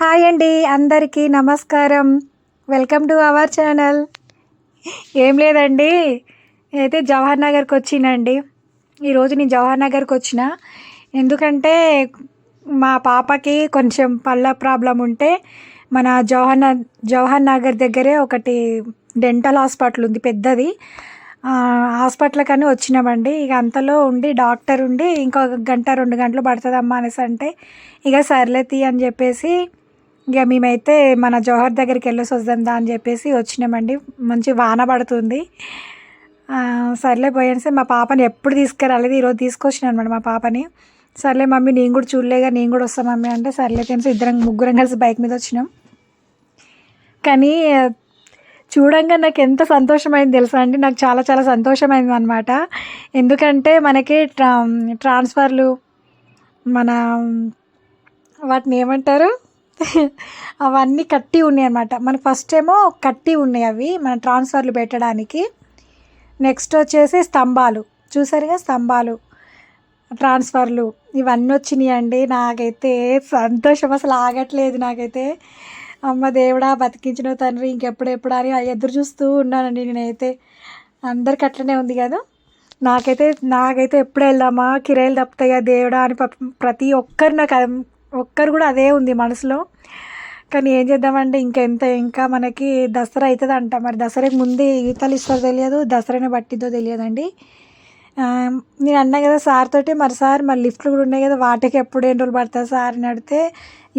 Hi అండి, అందరికీ నమస్కారం. Welcome to our channel. ఏం లేదండి, అయితే జవహర్ నగర్కి వచ్చినండి. ఈరోజు నేను జవహర్ నగర్కి వచ్చిన ఎందుకంటే మా పాపకి కొంచెం పళ్ళ ప్రాబ్లం ఉంటే మన జవహర్ నగర్ దగ్గరే ఒకటి డెంటల్ హాస్పిటల్ ఉంది పెద్దది. హాస్పిటల్ కానీ వచ్చినామండి. ఇక అంతలో ఉండి డాక్టర్ ఉండి ఇంకొక గంట 2 గంటలు పడుతుందమ్మా అనేసి అంటే ఇక సర్లే తీ అని చెప్పేసి ఇక మేమైతే మన జవహర్ దగ్గరికి వెళ్ళేసి వద్దాం అని చెప్పేసి వచ్చినామండి. మంచి వాన పడుతుంది. సర్లే పోయాను. మా పాపని ఎప్పుడు తీసుకురాలేదు, ఈరోజు తీసుకొచ్చినాను అనమాట మా పాపని. సర్లే మమ్మీ నేను కూడా చూడలేగా, నేను కూడా వస్తాను మమ్మీ అంటే సర్లే తెలిసి ముగ్గురం కలిసి బైక్ మీద వచ్చినాం. కానీ చూడంగా నాకు ఎంత సంతోషమైంది తెలుసా అండి, నాకు చాలా చాలా సంతోషమైంది అనమాట. ఎందుకంటే మనకి ట్రాన్స్ఫర్లు మన వాటిని ఏమంటారు అవన్నీ కట్టి ఉన్నాయి అనమాట. మనకు ఫస్ట్ ఏమో కట్టి ఉన్నాయి అవి మన ట్రాన్స్ఫర్లు పెట్టడానికి. నెక్స్ట్ వచ్చేసి స్తంభాలు చూసారుగా, స్తంభాలు ట్రాన్స్ఫర్లు ఇవన్నీ వచ్చినాయి అండి. నాకైతే సంతోషం అసలు ఆగట్లేదు. నాకైతే అమ్మ దేవుడా బతికించిన తండ్రి ఇంకెప్పుడెప్పుడు అని ఎదురు చూస్తూ ఉన్నానండి నేనైతే. అందరికి అట్లనే ఉంది కదా, నాకైతే ఎప్పుడు వెళ్దామా, కిరాయిలు తప్పుతాయా దేవుడా అని ప్రతి ఒక్కరు కూడా అదే ఉంది మనసులో. కానీ ఏం చేద్దామంటే ఇంకా మనకి దసరా అవుతుంది అంట. మరి దసరాకి ముందే ఈతలు ఇస్తారో తెలియదు, దసరాని పట్టిద్దో తెలియదండి. నేను అన్నా కదా సార్ తోటి, మరి లిఫ్ట్లు కూడా ఉన్నాయి కదా, వాటికి ఎప్పుడు ఎన్ని రోజులు పడుతుంది సార్ అని అడిగితే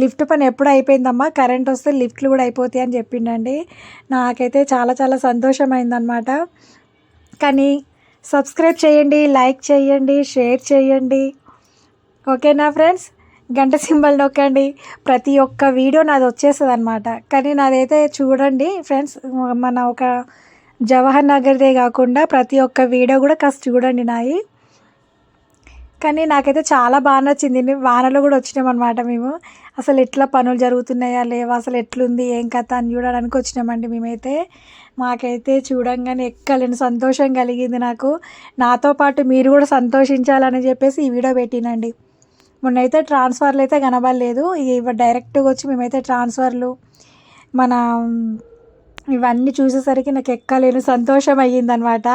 లిఫ్ట్ పని ఎప్పుడు అయిపోయిందమ్మా, కరెంట్ వస్తే లిఫ్ట్లు కూడా అయిపోతాయి అని చెప్పిండండి. నాకైతే చాలా చాలా సంతోషమైందనమాట. కానీ సబ్స్క్రైబ్ చేయండి, లైక్ చేయండి, షేర్ చేయండి, ఓకేనా ఫ్రెండ్స్. గంట సింబల్ నొక్కండి, ప్రతి ఒక్క వీడియో నాది వచ్చేస్తుంది అనమాట. కానీ నాదైతే చూడండి ఫ్రెండ్స్, మన ఒక జవహర్ నగర్దే కాకుండా ప్రతి ఒక్క వీడియో కూడా కాస్త చూడండి నాయి. కానీ నాకైతే చాలా బాగా నచ్చింది. వానలో కూడా వచ్చినామన్నమాట మేము. అసలు ఎట్లా పనులు జరుగుతున్నాయా లేవా, అసలు ఎట్లుంది ఏం కథ అని చూడడానికి వచ్చినామండి మేమైతే. మాకైతే చూడంగానే ఎక్కలేని సంతోషం కలిగింది నాకు. నాతో పాటు మీరు కూడా సంతోషించాలని చెప్పేసి ఈ వీడియో పెట్టినండి. మొన్నైతే ట్రాన్స్ఫర్లు అయితే కనబడలేదు, ఇవి డైరెక్ట్గా వచ్చి మేమైతే ట్రాన్స్ఫర్లు మన ఇవన్నీ చూసేసరికి నాకు ఎక్కలేని సంతోషం అయ్యిందనమాట.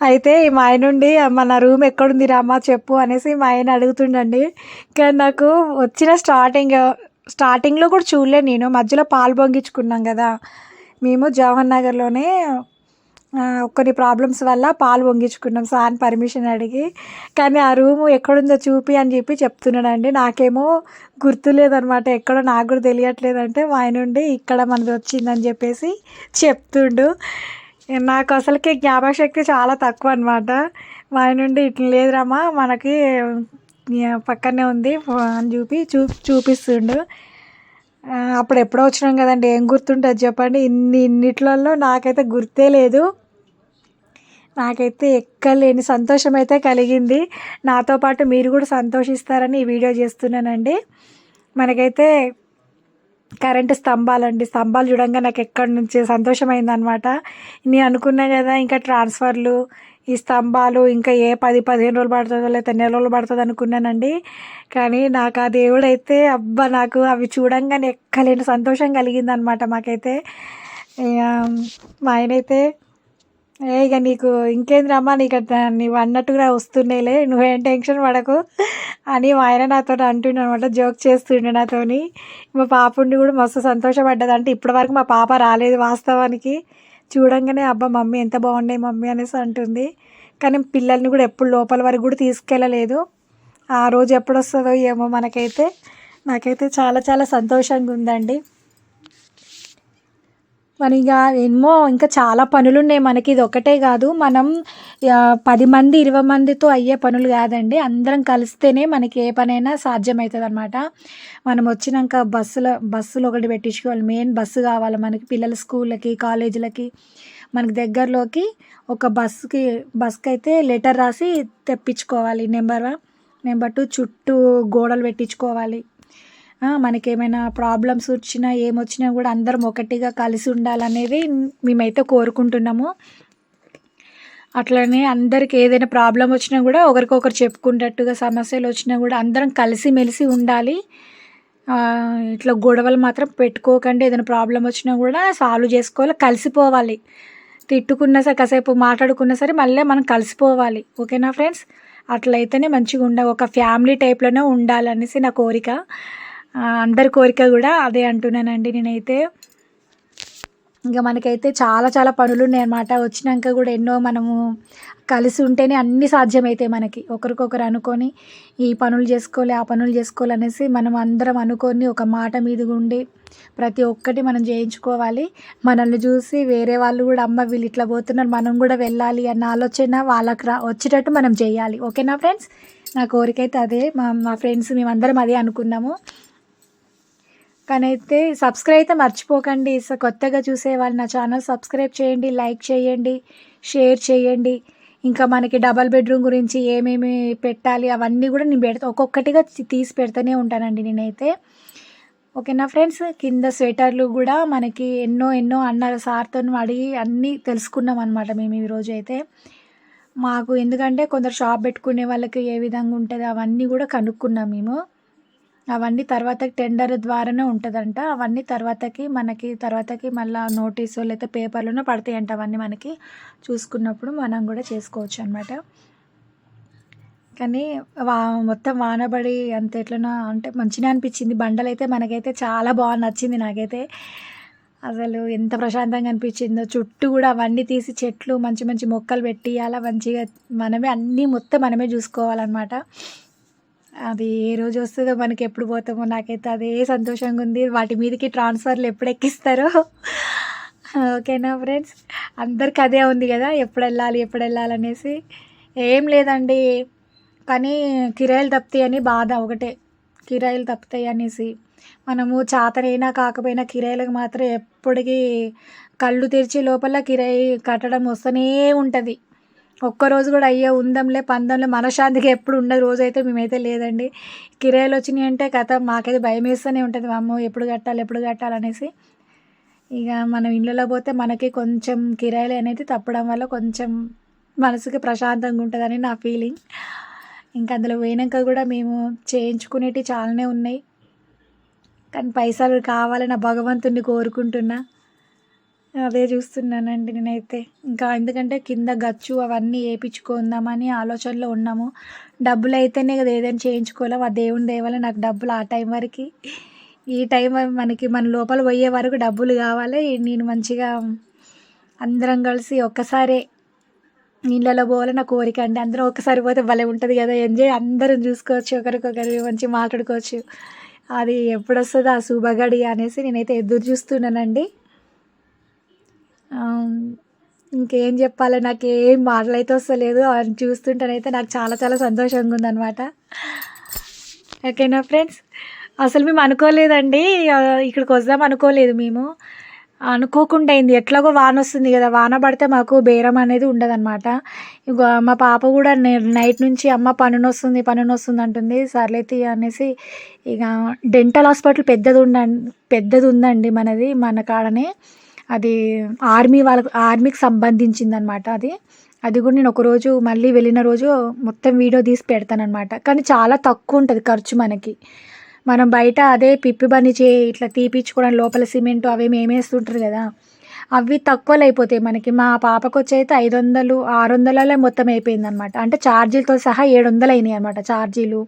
అయితే మా ఆయన నుండి మన రూమ్ ఎక్కడుంది రామ్మా చెప్పు అనేసి మా ఆయన అడుగుతుండండి. కానీ నాకు వచ్చిన స్టార్టింగ్లో కూడా చూడలేదు నేను. మధ్యలో పాలు పొంగించుకున్నాం కదా మేము జవహర్ నగర్లోనే. కొన్ని ప్రాబ్లమ్స్ వల్ల పాలు పొంగించుకున్నాం సార్ని పర్మిషన్ అడిగి. కానీ ఆ రూము ఎక్కడుందో చూపి అని చెప్తున్నాడండి. నాకేమో గుర్తులేదనమాట, ఎక్కడో నాకు కూడా తెలియట్లేదంటే మా ఆయన నుండి ఇక్కడ మనది వచ్చిందని చెప్పేసి చెప్తుండు. నాకు అసలుకి జ్ఞాపక శక్తి చాలా తక్కువ అనమాట. మా ఆయన నుండి ఇట్లా లేదురామా మనకి పక్కనే ఉంది అని చూపిస్తుండు. అప్పుడు ఎప్పుడో వచ్చినాం కదండి, ఏం గుర్తుంటుంది చెప్పండి. ఇన్నిట్లలో నాకైతే గుర్తే లేదు. నాకైతే ఎక్కలేని సంతోషం అయితే కలిగింది. నాతో పాటు మీరు కూడా సంతోషిస్తారని ఈ వీడియో చేస్తున్నానండి. మనకైతే కరెంటు స్తంభాలు చూడంగా నాకు ఎక్కడి నుంచి సంతోషమైందనమాట. నేను అనుకున్నా కదా ఇంకా ట్రాన్స్ఫర్లు ఈ స్తంభాలు ఇంకా 10-15 రోజులు పడుతుందో లేదా నెల రోజులు పడుతుంది అనుకున్నానండి. కానీ నాకు ఆ దేవుడైతే అబ్బా నాకు అవి చూడంగానే ఎక్కలేని సంతోషం కలిగిందనమాట మాకైతే. మా ఆయనైతే ఇక నీకు ఇంకేంద్రమ్మా నీవు అన్నట్టుగా వస్తున్నాయిలే, నువ్వేం టెన్షన్ పడకు అని మా ఆయన నాతో అంటుండే అనమాట, జోక్ చేస్తుండే నాతోని. మా పాపుని కూడా మస్తు సంతోషపడ్డది. అంటే ఇప్పటివరకు మా పాప రాలేదు వాస్తవానికి. చూడంగానే అబ్బా మమ్మీ ఎంత బాగున్నాయి మమ్మీ అనేసి అంటుంది. కానీ పిల్లల్ని కూడా ఎప్పుడు లోపల వరకు కూడా తీసుకెళ్ళలేదు. ఆ రోజు ఎప్పుడు వస్తుందో ఏమో నాకైతే చాలా చాలా సంతోషంగా ఉందండి. మరి ఇంకా చాలా పనులు ఉన్నాయి మనకి. ఇది ఒకటే కాదు, మనం 10 మంది 20 మందితో అయ్యే పనులు కాదండి. అందరం కలిస్తేనే మనకి ఏ పనైనా సాధ్యమవుతుంది అనమాట. మనం వచ్చినాక బస్సులు ఒకటి పెట్టించుకోవాలి. మెయిన్ బస్సు కావాలి మనకి, పిల్లల స్కూళ్ళకి కాలేజీలకి. మనకి దగ్గరలోకి ఒక బస్కి అయితే లెటర్ రాసి తెప్పించుకోవాలి. నెంబర్ 2 చుట్టూ గోడలు పెట్టించుకోవాలి. మనకి ఏమైనా ప్రాబ్లమ్స్ వచ్చినా ఏమొచ్చినా కూడా అందరం ఒకటిగా కలిసి ఉండాలనేది మేమైతే కోరుకుంటున్నాము. అట్లనే అందరికి ఏదైనా ప్రాబ్లం వచ్చినా కూడా ఒకరికొకరు చెప్పుకునేటట్టుగా, సమస్యలు వచ్చినా కూడా అందరం కలిసిమెలిసి ఉండాలి. ఇట్లా గొడవలు మాత్రం పెట్టుకోకండి. ఏదైనా ప్రాబ్లం వచ్చినా కూడా సాల్వ్ చేసుకోవాలి, కలిసిపోవాలి. తిట్టుకున్నా సరే, కాసేపు మాట్లాడుకున్నా సరే మళ్ళీ మనం కలిసిపోవాలి. ఓకేనా ఫ్రెండ్స్? అట్లయితేనే మంచిగా ఒక ఫ్యామిలీ టైప్లోనే ఉండాలనేసి నా కోరిక. అందరి కోరిక కూడా అదే అంటున్నానండి నేనైతే. ఇంకా మనకైతే చాలా చాలా పనులు ఉన్నాయన్నమాట. వచ్చినాక కూడా ఎన్నో మనము కలిసి ఉంటేనే అన్నీ సాధ్యమవుతాయి మనకి. ఒకరికొకరు అనుకొని ఈ పనులు చేసుకోవాలి, ఆ పనులు చేసుకోవాలి అనేసి మనం అందరం అనుకొని ఒక మాట మీదగా ఉండి ప్రతి ఒక్కటి మనం చేయించుకోవాలి. మనల్ని చూసి వేరే వాళ్ళు కూడా అమ్మ వీళ్ళు ఇట్లా పోతున్నారు, మనం కూడా వెళ్ళాలి అన్న ఆలోచన వాళ్ళకి వచ్చేటట్టు మనం చేయాలి. ఓకేనా ఫ్రెండ్స్? నా కోరిక అయితే అదే. మా ఫ్రెండ్స్ మేమందరం అదే అనుకున్నాము. కానీ అయితే సబ్స్క్రైబ్ అయితే మర్చిపోకండి. కొత్తగా చూసేవాళ్ళు నా ఛానల్ సబ్స్క్రైబ్ చేయండి, లైక్ చేయండి, షేర్ చేయండి. ఇంకా మనకి డబల్ బెడ్రూమ్ గురించి ఏమేమి పెట్టాలి అవన్నీ కూడా నేను ఒక్కొక్కటిగా తీసి పెడుతూనే ఉంటానండి నేనైతే. ఓకేనా ఫ్రెండ్స్? కింద స్వెటర్లు కూడా మనకి ఎన్నో ఎన్నో అన్నారు, సార్తో అడిగి అన్నీ తెలుసుకున్నాం అనమాట మేము ఈరోజు అయితే. మాకు ఎందుకంటే కొందరు షాప్ పెట్టుకునే వాళ్ళకి ఏ విధంగా ఉంటుంది అవన్నీ కూడా కనుక్కున్నాం మేము. అవన్నీ తర్వాత టెండర్ ద్వారానే ఉంటుందంట. అవన్నీ తర్వాతకి మళ్ళీ నోటీసు లేకపోతే పేపర్లోనే పడతాయంట. అవన్నీ మనకి చూసుకున్నప్పుడు మనం కూడా చేసుకోవచ్చు అనమాట. కానీ మొత్తం వానబడి అంత ఎట్లనో అంటే మంచిగా అనిపించింది. బండలైతే మనకైతే చాలా బాగా నచ్చింది నాకైతే. అసలు ఎంత ప్రశాంతంగా అనిపించిందో. చుట్టూ కూడా అవన్నీ తీసి చెట్లు మంచి మంచి మొక్కలు పెట్టి అలా మంచిగా మనమే అన్నీ మొత్తం మనమే చూసుకోవాలన్నమాట. అది ఏ రోజు వస్తుందో మనకి ఎప్పుడు పోతామో నాకైతే అదే సంతోషంగా ఉంది. వాటి మీదకి ట్రాన్స్ఫర్లు ఎప్పుడు ఎక్కిస్తారో. ఓకేనా ఫ్రెండ్స్? అందరికి అదే ఉంది కదా, ఎప్పుడు వెళ్ళాలనేసి. ఏం లేదండి, కానీ కిరాయిలు తప్పుతాయని బాధ ఒకటే. కిరాయిలు తప్పుతాయి అనేసి మనము చాతనైనా కాకపోయినా కిరాయిలకు మాత్రం ఎప్పటికీ కళ్ళు తెరిచే లోపల కిరాయి కట్టడం వస్తూనే ఉంటుంది. ఒక్కరోజు కూడా అయ్యో ఉందంలే పందంలో మనశ్శాంతిగా ఎప్పుడు ఉన్న రోజైతే మేమైతే లేదండి. కిరాయిలు వచ్చినాయి అంటే కథ మాకైతే భయం వేస్తూనే ఉంటుంది. అమ్మో ఎప్పుడు కట్టాలనేసి. ఇక మనం ఇళ్ళలో పోతే మనకి కొంచెం కిరాయిలు అనేది తప్పడం వల్ల కొంచెం మనసుకి ప్రశాంతంగా ఉంటుందని నా ఫీలింగ్. ఇంకా అందులో పోయినాక కూడా మేము చేయించుకునేటివి చాలానే ఉన్నాయి. కానీ పైసలు కావాలని భగవంతుడిని కోరుకుంటున్నా. అదే చూస్తున్నానండి నేనైతే. ఇంకా ఎందుకంటే కింద గచ్చు అవన్నీ వేయించుకుందామని ఆలోచనలో ఉన్నాము. డబ్బులు అయితేనే కదా ఏదైనా చేయించుకోలేము. ఆ దేవుని దయ వల్ల నాకు డబ్బులు ఆ టైం వరకు, ఈ టైం మనకి మన లోపల పోయే వరకు డబ్బులు కావాలి. నేను మంచిగా అందరం కలిసి ఒక్కసారే నీళ్ళలో పోవాలి నా కోరిక అండి. అందరం ఒక్కసారి పోతే భలే ఉంటుంది కదా, ఎంజాయ్ అందరం చూసుకోవచ్చు, ఒకరికొకరు మంచిగా మాట్లాడుకోవచ్చు. అది ఎప్పుడు వస్తుందో ఆ శుభగడి అనేసి నేనైతే ఎదురు చూస్తున్నానండి. ఇంకేం చెప్పాలి, నాకు ఏం మాటలైతే వస్తలేదు. అని చూస్తుంటేనైతే నాకు చాలా చాలా సంతోషంగా ఉందన్నమాట. ఓకేనా ఫ్రెండ్స్? అసలు మేము అనుకోలేదండి, ఇక్కడికి వద్దాం అనుకోలేదు మేము. అనుకోకుండా అయింది. ఎట్లాగో వాన వస్తుంది కదా, వాన పడితే మాకు బేరం అనేది ఉండదన్నమాట. ఇక మా పాప కూడా నైట్ నుంచి అమ్మ పనునొస్తుంది అంటుంది. సర్లేతి అనేసి ఇక డెంటల్ హాస్పిటల్ పెద్దది ఉందండి మన కాడనే. అది ఆర్మీకి సంబంధించిందనమాట. అది కూడా నేను ఒకరోజు మళ్ళీ వెళ్ళిన రోజు మొత్తం వీడియో తీసి పెడతానమాట. కానీ చాలా తక్కువ ఉంటుంది ఖర్చు మనకి. మనం బయట అదే పిప్పి బని ఇట్లా తీపిచ్చుకోవడానికి లోపల సిమెంట్ అవేమి ఏమేస్తుంటారు కదా, అవి తక్కువలో అయిపోతాయి మనకి. మా పాపకు వచ్చి అయితే 500 600 మొత్తం అయిపోయింది అనమాట. అంటే ఛార్జీలతో సహా 700 అయినాయి అనమాట. ఛార్జీలు,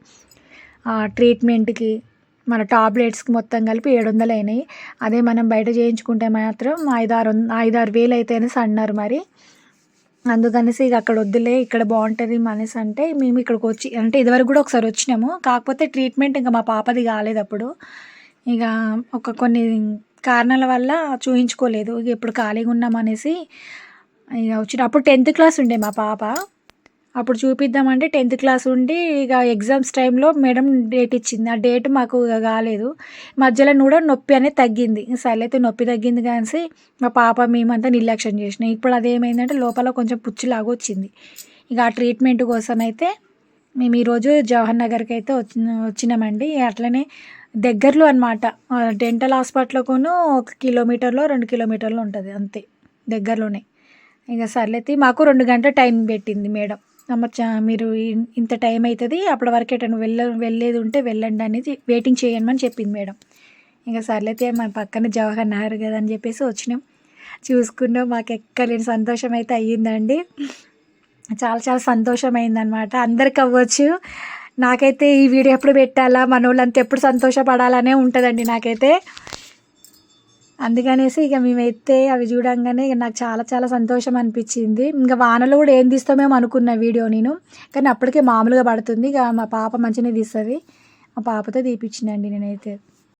ట్రీట్మెంట్కి, మన టాబ్లెట్స్కి మొత్తం కలిపి 700 అయినాయి. అదే మనం బయట చేయించుకుంటే మాత్రం 5-6 వేలు అయితే అనేసి అన్నారు మరి. అందుకనేసి ఇక అక్కడ వద్దులే, ఇక్కడ బాగుంటుంది అనేసి అంటే మేము ఇక్కడికి వచ్చి, అంటే ఇదివరకు కూడా ఒకసారి వచ్చినాము. కాకపోతే ట్రీట్మెంట్ ఇంకా మా పాపది కాలేదు అప్పుడు. ఇక కొన్ని కారణాల వల్ల చూయించుకోలేదు. ఇక ఇప్పుడు ఖాళీగా ఉన్నామనేసి ఇక వచ్చినప్పుడు 10th క్లాస్ ఉండే మా పాప. అప్పుడు చూపిద్దామంటే 10th క్లాస్ ఉండి ఇక ఎగ్జామ్స్ టైంలో మేడం డేట్ ఇచ్చింది. ఆ డేట్ మాకు కాలేదు. మధ్యలో కూడా నొప్పి అనేది తగ్గింది. సర్లైతే నొప్పి తగ్గింది కానీ మా పాప మేమంతా నిర్లక్ష్యం చేసినాం. ఇప్పుడు అదేమైందంటే లోపల కొంచెం పుచ్చులాగా వచ్చింది. ఇక ఆ ట్రీట్మెంట్ కోసం అయితే మేము ఈరోజు జవహర్ నగర్కి అయితే వచ్చినామండి. అట్లనే దగ్గరలో అనమాట. డెంటల్ హాస్పిటల్కును 1 కిలోమీటర్లో 2 కిలోమీటర్లో ఉంటుంది అంతే, దగ్గరలోనే. ఇక సర్లైతే మాకు 2 గంటల టైం పెట్టింది మేడం. అమ్మ మీరు ఇంత టైం అవుతుంది అప్పటి వరకు ఎటైనా వెళ్ళేది ఉంటే వెళ్ళండి అనేది వెయిటింగ్ చేయమని చెప్పింది మేడం. ఇంకా సర్లైతే మన పక్కన జవహర్ నగర్ కదా అని చెప్పేసి వచ్చినాం. చూసుకున్నాం. మాకు ఎక్కలేని సంతోషం అయితే అయ్యిందండి. చాలా చాలా సంతోషమైందనమాట. అందరికి అవ్వచ్చు. నాకైతే ఈ వీడియో ఎప్పుడు పెట్టాలా, మనోళ్ళంతా ఎప్పుడు సంతోషపడాలనే ఉంటుందండి నాకైతే. అందుకనేసి ఇక మేమైతే అవి చూడంగానే ఇక నాకు చాలా చాలా సంతోషం అనిపించింది. ఇంకా వానలో కూడా ఏం తీస్తామేమో అనుకున్న వీడియో నేను, కానీ అప్పటికే మామూలుగా పడుతుంది. ఇక మా పాప మంచిగానే తీస్తుంది. మా పాపతో తీపిచ్చినండి నేనైతే.